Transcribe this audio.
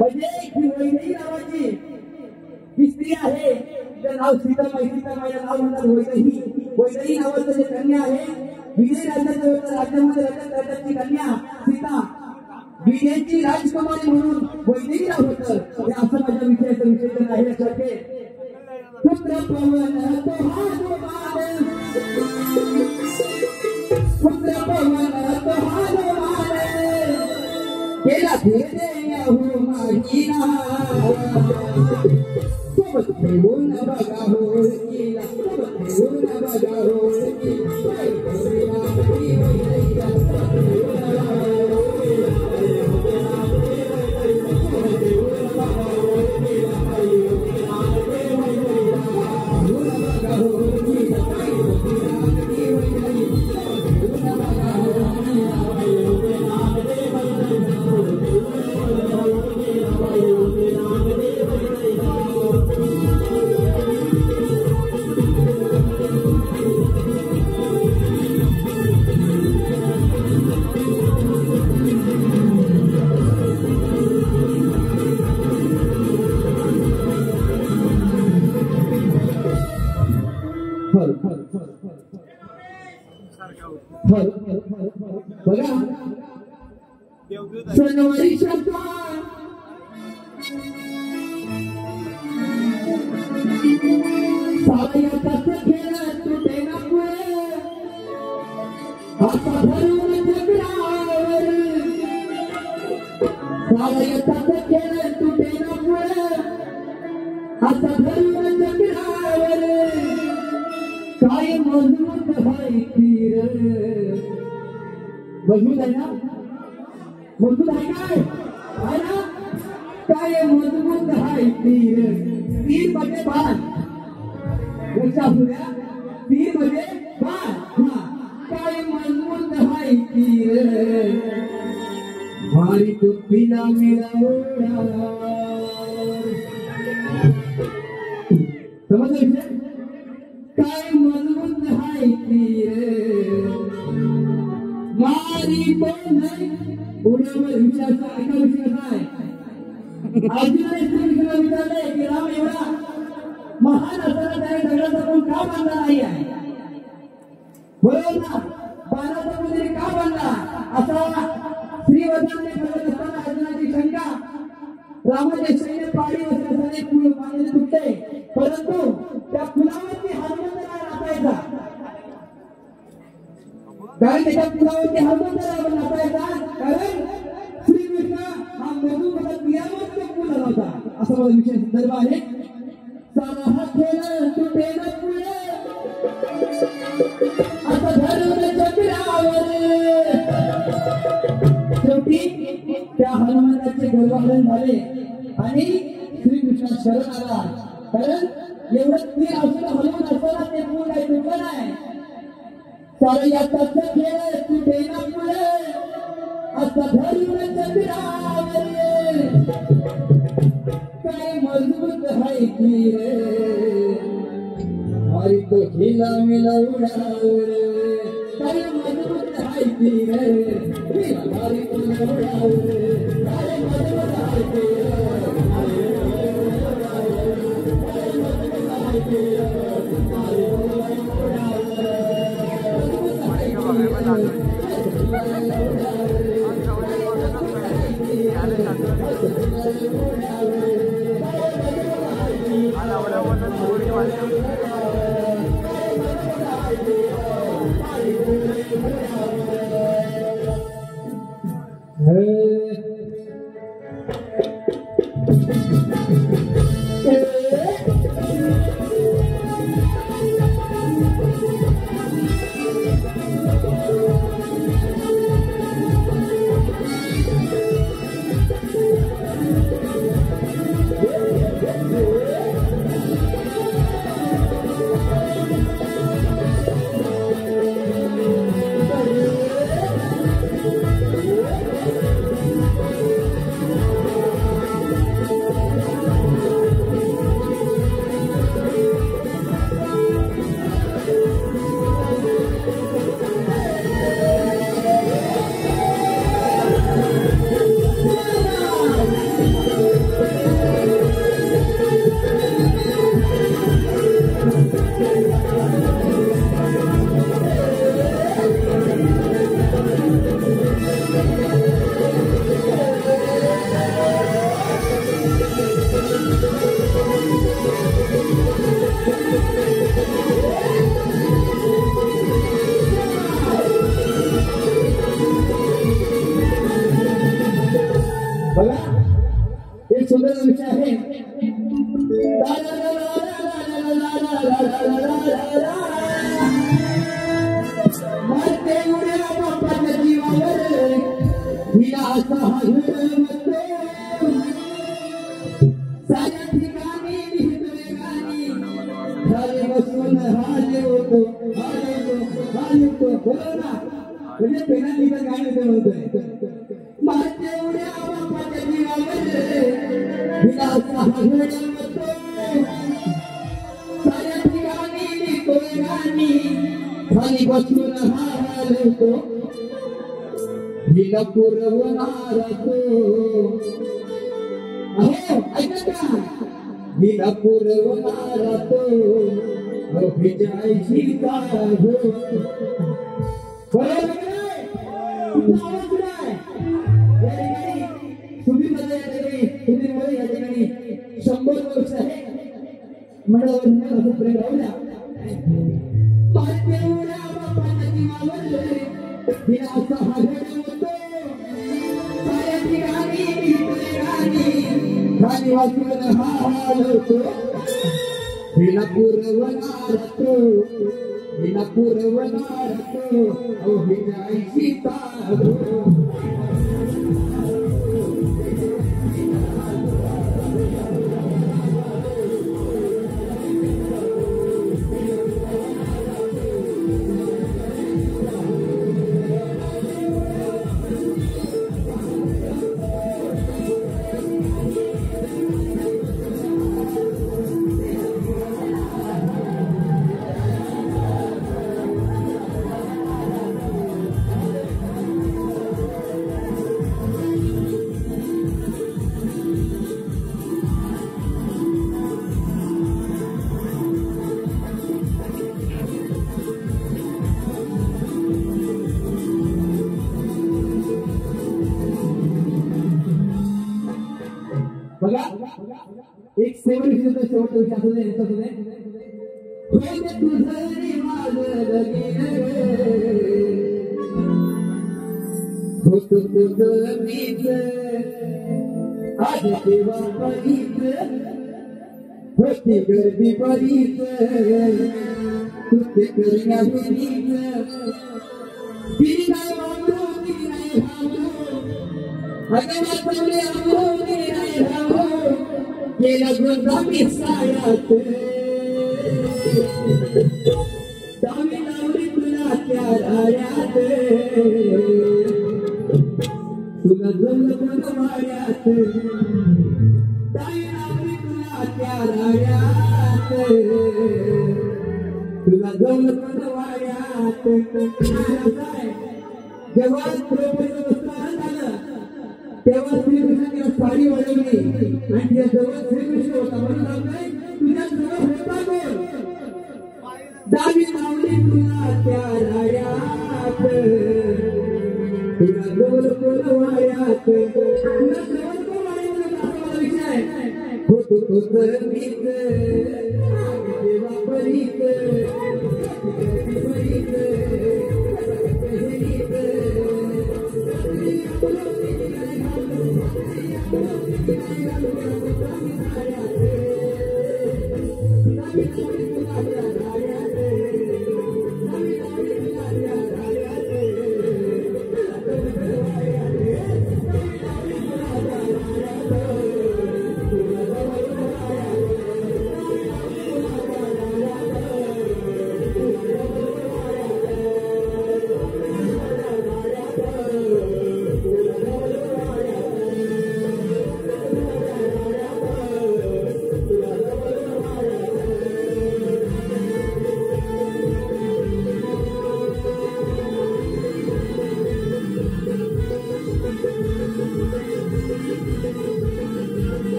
म्हणजे ही वैदेही नावाची ही स्त्री आहे, तिचं नाव सीतामाईला नाव म्हणतात वैदेही. वैदेही नावाचं जे कन्या आहे, विजय राज्यामध्ये राज्याची कन्या सीता, विजयची राजकुमारी म्हणून वैदेही नाव होतं. हे असं माझ्या विषयाचं विशेषण आहे. लक्षात पुत्र पवन तो हा जो बाल, पुत्र पवन तो हा जो बाल, केला धीरे हो माहीना, सोबत ठेवून बघा हो केला, सोबत ठेवून बघा हो बघा. सणवारी शब्द सावयाचा खेळ तुटे ना पुढे, आता धरून चक्रावर, सावयाचा खेळ तुटे ना पुढे, आता धरून चक्रावर, काय मजबूत आहे तीर. मजबूत आहे ना, मजबूत आहे काय आहे ना, काय मजबूत आहे तीर. तीर म्हणजे बाण, लक्षात असू द्या, तीर म्हणजे बाण. काय मजबूत आहे तीर, भारी तुला मिळवला. समजलं विषय, काय मजबूत आहे तीर, मारी तो नाही. उड्यावर विचारचा एका विषयाचा आहे. अर्जुनाने श्रीकृष्णाला विचारले की राम एवढा महान असताना त्याने दगडाचा कोण का बांधला नाही आहे. बरोबर ना, बाणाचा कोणी का बांधला असा श्रीवचनाने प्रगत असताना अर्जुनाची शंका. रामाचे सैन्य पाणी वसल्याने पूल पाण्याने तुटते, परंतु त्या पुलावरती हनुमंत नाही नाचायचा. कारण त्याच्या पुलावरती हनुमंत नाही नाचायचा, कारण श्रीकृष्ण हा मधुमता क्रियावरती पूल होता. असा माझा विषय संदर्भ आहे. सारा हा खेळ तुटे ना पुढे, आता धरून चक्रावर. शेवटी त्या हनुमंताचे गर्भहरण झाले आणि श्रीकृष्ण शरण आला. कारण एवढं क्रिया असून हनुमान असताना ते पूल काही तुटलं नाही. सारा याचाच खेळ तुटे ना पुढे, आता धरून चक्रावर, काय मजबूत आहे तीर, मारी तो हिला मिळवणार. काय मजबूत आहे तीर, मारी तो मिळवणार. काय मजबूत आहे तीर, एक सुंदर विषय आहे मारते उड्या बाप्पाच्या जीवावर हिला असा हळमतो साऱ्या ठिकाणी लिहितोय गाणी खाली बसून हालवतो बोलो ना म्हणजे पेना लिहितं गाणं ते म्हणतोय मारते उड्या बाप्पाच्या जीवावर हिला असा हळमतो साऱ्या ठिकाणी लिहितोय गाणी खाली बसून हालवतो हिला पुरवणारा तो अहो ऐका का हिला पुरवणारा तो अभिजायची का हो बरोबर नाही तुम्ही मध्ये या ठिकाणी तुम्ही मध्ये या ठिकाणी 100 वर्ष आहे मंडळावर प्रेम राहू द्या पाच एवढ्या बापाच्या जीवावर हिला असा हागडवतो साऱ्या ठिकाणी खाली वाचून हालवतो हिला पुरवणार तो अहो हिजायची तारो बघा एक शेवट विषय असू दे आज तेव्हा बरीच होती गर्दी बरीच तुझे करण्या बरीच तिने नाही वापरू तिने नाही भावरू गेला गोदामी सायात दामी लावली तुला त्या राड्यात तुला जमलं पण वाड्यात दामी लावली तुला त्या राड्यात तुला जमलं पण वाड्यात जेव्हा द्रौपदीचं वस्त्र झालं तेव्हा श्रीकृष्णाने साडी वळवली आणि त्या जवळ श्रीकृष्ण होता म्हणून सांगताय तुझ्या जवळ होता कोण दावी लावली तुला त्या राड्यात तुला जवळ कोण वाड्यात तुला जवळ कोण वाड्यात असा विषय होतो मीच देवा परीत